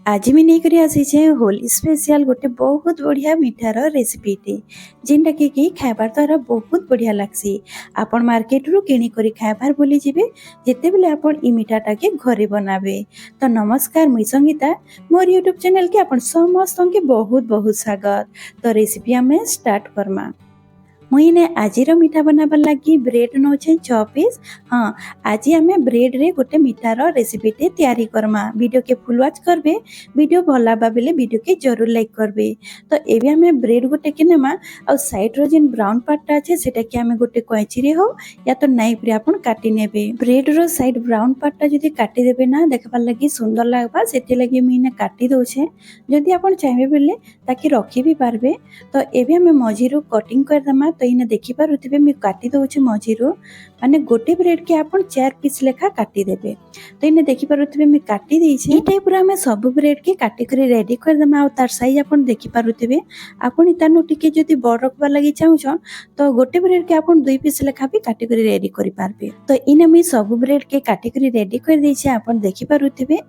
आज भी नहीं करी आसीछे होली स्पेशल गोटे बहुत बढ़िया मिठार रेसिपीटे जेनटा कि खाइबार द्वारा बहुत बढ़िया लागसी। आपण मार्केट रू किणी करी खाइबार बोली जिबे जेते बेले आपण ई मिठाटा के घरे बनाबे। तो नमस्कार मुई संगीता मोर यूट्यूब चैनल के आपण समस्त के बहुत बहुत स्वागत। तो रेसिपी हमें स्टार्ट करमा। मुझे आज मिठा बनाबार लगी ब्रेड नौचे 6 पीस। हाँ आज आम ब्रेड रे गोटे मिठार रेसिपीटे तैयारी करमा। वीडियो के फुल वाच करबे। वीडियो भल लगा बेले वीडियो के जरूर लाइक करबे। तो एबे आम ब्रेड गोटे के नेमा और साइड रो जेन ब्राउन पार्टटा अच्छे सेटा के आम गोटे कैंची रे हो या तो नाइफ रे आपण काटी नेबे। ब्रेड रो साइड ब्राउन पार्टटा जदी काटी देबे ना देखबार लगी सुंदर लागबा सेते लगी मुई काटी दोछे। जदी आपण चाहबे बेले ताकि रखी भी पारबे। तो एबे आम मझिरो कटिंग कर दमा। तो इने देखि पारुथिबे मी काटी दोउछि मझिरो माने गोटे ब्रेड के आपण 4 पीस लेखा काटी देबे। तो इने देखि पारुथिबे मी काटी देइछि। ई टाइप रा हमें सब ब्रेड के काटी करी रेडी कर दमा। आ तार साइज आपण देखि पारुथिबे। आपण इतानो टिके जदी बड़ रखबा लागि चाहुछन तो गोटे ब्रेड के आपण 2 पीस लेखा भी काटी करी रेडी करि पारबे। तो इने मी सब ब्रेड के काटी करी रेडी कर देइछि आपण देखि पारुथिबे।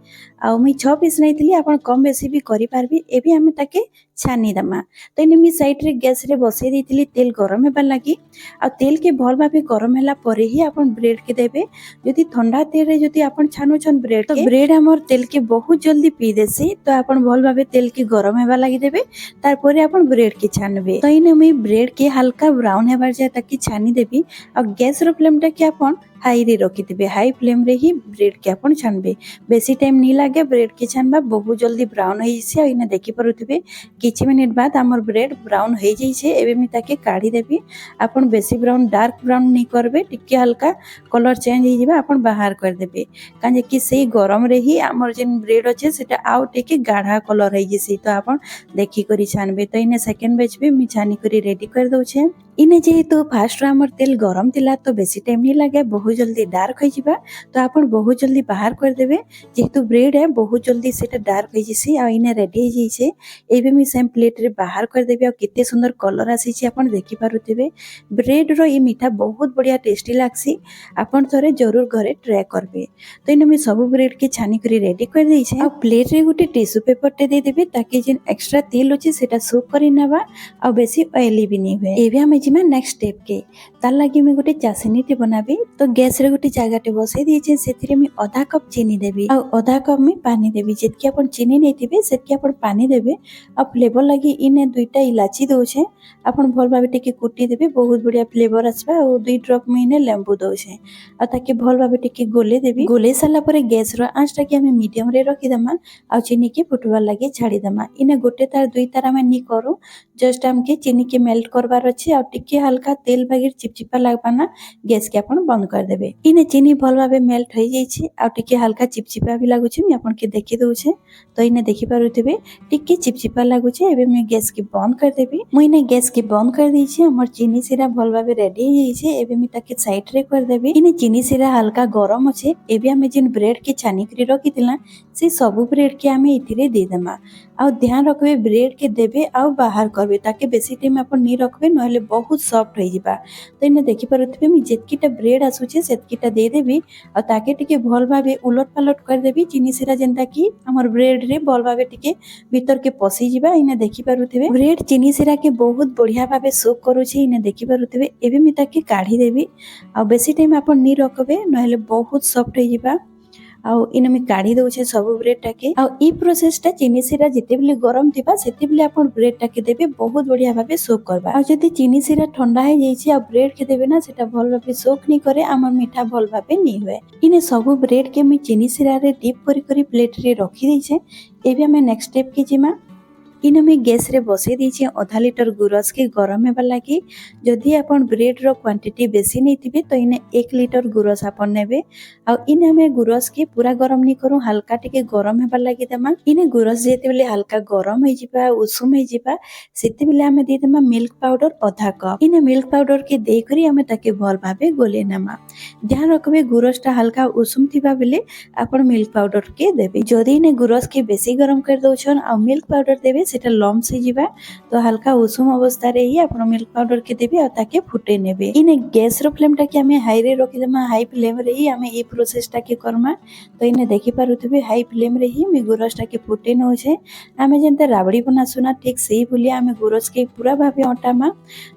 आ मी 6 पीस नैथिली आपण कम बेसी भी करि पारबे। एबे हमें ताके छानी दमा। तो इने मी साइड रे गैस रे बसै देइथिली तेल गरम हेबा लागि। आ तेल के भल भाबे गरम होला परे ही आपण ब्रेड के देबे। जदी ठंडा तेल रे जदी आपण छानुछन ब्रेड तो ब्रेड हमर तेल के बहुत जल्दी पी देसी। तो आपण भल भाबे तेल के गरम हेबा लागि देबे। तार परे आपण ब्रेड के छानबे। तो इने मी ब्रेड के हल्का ब्राउन हेबार जाय ताकि छानी देबी। आ गैस रो फ्लेम टा के आपण हाई रे रखी देबे। हाई फ्लेम रे ही ब्रेड के आपण छानबे। बेसी टाइम नहीं लागे ब्रेड के छानबा बहुत जल्दी ब्राउन हो जैसे। इने देखि पारुथिबे किछि मिनिट बाद हमर ब्रेड ब्राउन हो जाइछे। एबे मी ताके काढी देबी। आपण बेसी ब्राउन डार्क ब्राउन नहीं करबे टिके हल्का कलर चेंज हो जिबा आपण बाहर कर देबे। काजे कि सेही गरम रे ही हमर जेन ब्रेड अछि सेटा आउ टिके गाढ़ा कलर हो जैसे। तो आपण देखि करी छानबे। तो इने सेकंड बैच भी मी छानी करी रेडी कर दउछे। इने जेहेतु फास्ट हमर तेल गरम थिला तो बेसी टाइम नहीं लागे बहुत जल्दी डार्क हो जिबा। तो आपण बहुत जल्दी बाहर कर देबे। जेहेतु ब्रेड है बहुत जल्दी सेटा डार्क हो जैसी। आ इने रेडी हो जाइछे। एबे मी सेम प्लेट रे बाहर कर देबे। आ केते सुंदर कलर आसीछे आपण देखि पारुथिबे। ब्रेड रो ई मीठा बहुत बढ़िया टेस्टी लागसी। आपण थोरे जरूर घरे ट्राई करबे। तो इने मी सब ब्रेड के छानी करी रेडी कर देइछे। आ प्लेट रे गोटे टिश्यू पेपर टे दे देबे ताकि जेन एक्स्ट्रा तेल अछि सेटा सोक करि नेबा। आ बेसी ऑयली भी नहीं हुए। एबे हम जिमा नेक्स्ट स्टेप के तार लागि मी गोटे चासनी टे बनाबी। तो गैस रे गोटे जगह टे बसै दिछे सेथिरे मी आधा कप चीनी देबी। आ आधा कप मी पानी देबी। जेतकी आपण चीनी नेथिबे सेतकी आपण पानी देबे। आ फ्लेवर लागि इने दुईटा इलाची दोछे आपण भल भाबे टिके कुटी देबे। बहुत बढ़िया फ्लेवर आछबा। आ 2 ड्रॉप मी इने लेंबू दोछे। आ ताके भल भाबे टिके गोले देबी। गोले साला परे गैस रो आंच टा के हमें मीडियम रे रखि दमा। आ चीनी के फुटवा लागि छाडी दमा। इने गोटे तार दुई तार हम नी करू जस्ट हमके चीनी के मेल्ट करबार अछि। आ टिके हल्का तेल बागिर चिपचिपा लागबाना गैस के आपण बंद कर देबे। इने चीनी भल भाबे मेल्ट हो जाइछे। आ टिके हल्का चिपचिपा भी लागुछे। मी आपण के देखि दोछे। तो इने देखि पारुथिबे टिके चिपचिपा लागुछे। एबे मी गैस के बंद कर देबी। मुई इने गैस के बंद कर दैछि। हमर चीनी सिरा भल भाबे रेडी हो जाइछे। एबे मी ताके साइड रे कर देबी। इने चीनी सिरा हल्का गरम अछि। एबे हमें जेन ब्रेड के छानी करी रखितिला से सब ब्रेड के हमें इथिरे दे देमा। आ ध्यान रखबे ब्रेड के देबे आ बाहर करबे ताकि बेसी टाइम आपण नी रखबे नहले बहुत सॉफ्ट हो जिबा। तो इने देखि पारुथिबे मी जेतकीटा ब्रेड आसुचे सेतकीटा दे देबी। आ ताके टिके भल भाबे उलट पालट कर देबी। चीनी सिरा जेंता कि हमर ब्रेड रे भल भाबे टिके भीतर के पसी जिबा। इने देखि पारुथिबे ब्रेड चीनी सिरा के बहुत बढ़िया भाबे सोक करूछि। इने देखि पारुथिबे एबे मी ताके काढी देबी। आ बेसी टाइम आपण नी रखबे नहले बहुत सॉफ्ट हो जिबा। आउ इने मी काढी दोछे सब ब्रेड टाके। आउ ई प्रोसेस टा चीनी सिरा जेते बेले गरम थिबा सेते बेले आपण ब्रेड टाके देबे बहुत बढ़िया भाबे सोक करबा। आ जदी चीनी सिरा ठंडा हो जाइछि आ ब्रेड के देबे ना सेटा भल भाबे सोक नी करे हमर मीठा भल भाबे नी होय। इने सब ब्रेड के मी चीनी सिरा रे डिप करी करी प्लेट रे रखी दैछे। एबे हमें नेक्स्ट स्टेप के जिमा। इने मी गैस रे बसै दिछि आधा लीटर गुरस के गरम हेबा लागि। जदि आपण ब्रेड रो क्वांटिटी बेसी नै थिबे तो इने 1 लीटर गुरस आपण नेबे। आ इने हमें गुरस के पूरा गरम नी करू हल्का टिके गरम हेबा लागि देमा। इने गुरस जेते बेले हल्का गरम हो जिबा उषुम हो जिबा सेते बेले हमें दे देमा मिल्क पाउडर आधा कप। इने मिल्क पाउडर के दे करी हमें ताके भल भाबे गोले नेमा। ध्यान रखबे गुरस टा हल्का उषुम थिबा बेले आपण मिल्क पाउडर के देबे। जदि इने गुरस के बेसी गरम कर दोछन आ मिल्क पाउडर देबे सेटा लम्स हो जिबा तो हल्का उषुम अवस्था रे ही आपण मिल्क पाउडर के देबे आ ताके फुटे नेबे। इने गैस रो फ्लेम टा के हमें हाई रे रखि देमा। हाई फ्लेम रे ही हमें ए प्रोसेस टा के करमा। तो इने देखि पारुथबे हाई फ्लेम रे ही मी गुरस टा के फुटे नौ छे। आमे जेंते राबड़ी बनासुना ठीक सेही भलिया आमे गुरस के पूरा भाबे अटामा।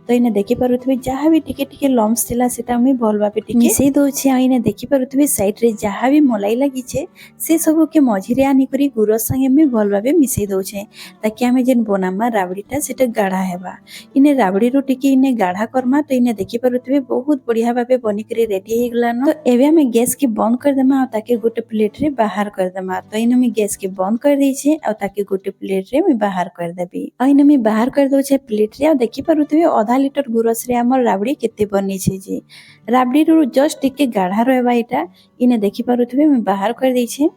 तो इने देखि पारुथबे जहा भी टिके टिके लम्स थिला सेटा मी भल भाबे टिके मिसेई दोछि। आ इने देखि पारुथबे साइड रे जहा भी मलाई लागि छे से सब के मझी रे आनी करी गुरस संगे मी भल भाबे मिसेई दोछे ताकि आमे जेन बनामा राबड़ीटा सेटा गाढ़ा हेबा। इने राबड़ी रो टिके इने गाढ़ा करमा। तो इने देखि पारुथबे बहुत बढ़िया भाबे बनी करी रेडी हे गलानो। तो एबे हमें गैस के बंद कर देमा आ ताके गोटे प्लेट रे बाहर कर देमा। तो इने मी गैस के बंद कर दै छे आ ताके गोटे प्लेट रे मी बाहर कर देबी। आ इने मी बाहर कर दो छे प्लेट रे। आ देखि पारुथबे आधा लीटर गुरस रे हमर राबड़ी केते बनी छे जे राबड़ी रो जस्ट टिके गाढ़ा रहबा। एटा इने देखि पारुथबे मी बाहर कर दै छे।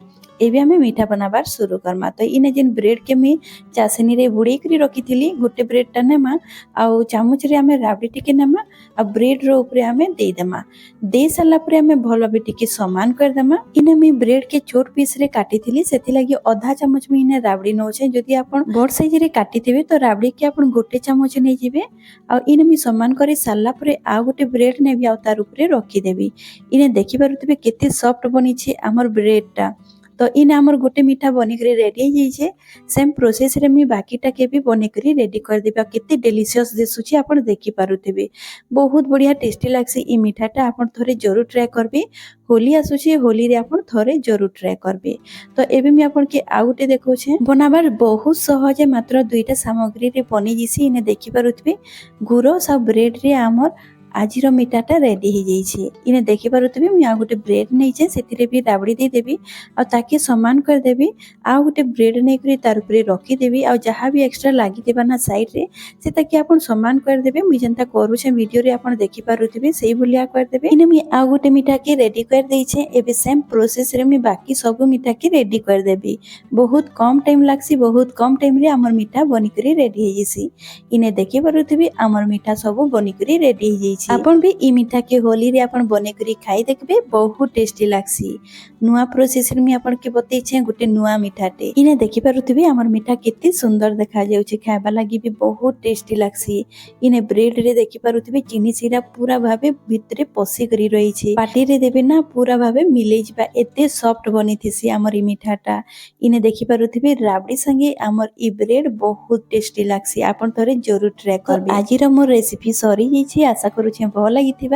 एबे हमें मीठा बनाबार शुरू करमा। तो इने जेन ब्रेड के मी चासनी रे बुड़े करी रखी थिली गोटे ब्रेड टा नेमा आ चामच रे हमें राबड़ी टिके नेमा आ ब्रेड रो ऊपर हमें दे देमा। दे साला परे हमें भलो बे टिके समान कर देमा। इने मी ब्रेड के छोट पीस रे काटी थिली सेथि लागि आधा चामच में इने राबड़ी नौ छे। जदि आपण बड़ साइज रे काटी थिबे तो राबड़ी के आपण गोटे चामच नै जिवे। आ इने मी समान करी साला परे आ गोटे ब्रेड नेबी आ तार ऊपर रखी देबी। इने देखि पारुथबे केते सॉफ्ट बनी छे हमर ब्रेड टा। तो इने हमर गोटे मीठा बनी करी रेडी हो जाइए। सेम प्रोसेस रे मी बाकीटा के भी बनी करी रेडी कर देबा। केते डिलीशियस दिसुची आपण देखि पारुथिबे। बहुत बढ़िया टेस्टी लागसी ई मीठाटा। आपण थोरे जरूर ट्राई करबे। होली आसुची होली रे आपण थोरे जरूर ट्राई करबे। तो एबे मी आपण के आ गोटे देखौछे बनाबार बहुत सहज मात्र दुईटा सामग्री रे बनी जिसी। इने देखि पारुथिबे गुरो सा ब्रेड रे हमर आजिर मीठाटा रेडी हो जाइए। इने देखि पारुथिबे मी आ गोटे ब्रेड नैचे सेतिरे भी राबड़ी दे देबी आ ताके समान कर देबी। आ गोटे ब्रेड नै करी तार ऊपर रखी देबी। आ जहा भी एक्स्ट्रा लागि देबा ना साइड रे से ताके आपण समान कर देबे। मी जेंता करूछे वीडियो रे आपण देखि पारुथिबे सेही भलिया कर देबे। इने मी आ गोटे मीठा के रेडी कर देइछे। एबे सेम प्रोसेस रे मी बाकी सब मीठा के रेडी कर देबी। बहुत कम टाइम लागसी। बहुत कम टाइम रे हमर मीठा बनी करी रेडी हो जिसी। इने देखि पारुथिबे हमर मीठा सब बनी करी रेडी हो जाइए। आपण भी ई मीठा के होली रे आपण बने करी खाई देखबे बहुत टेस्टी लागसी। नुआ प्रोसेस रे मी आपण के बतैछे गोटे नुआ मीठाटे। इने देखि पारुथिबे हमर मीठा केते सुंदर देखा जाउछे। खाइबा लागि भी बहुत टेस्टी लागसी। इने ब्रेड रे देखि पारुथिबे चीनी सिरा पूरा भाबे भितरे पसी करी रही छे। पाटी रे देबे ना पूरा भाबे मिलै जिबा एते सॉफ्ट बनी थिसी हमर ई मीठाटा। इने देखि पारुथिबे राबड़ी संगे हमर ई ब्रेड बहुत टेस्टी लागसी। आपण थोरे जरूर ट्राई करबे। आजिर मोर रेसिपी सरी जाइछे। आशा करू भल लगी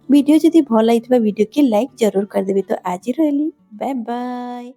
वीडियो जदि भल लगी वीडियो के लाइक जरूर कर देबे। तो आज रहली बाय बाय।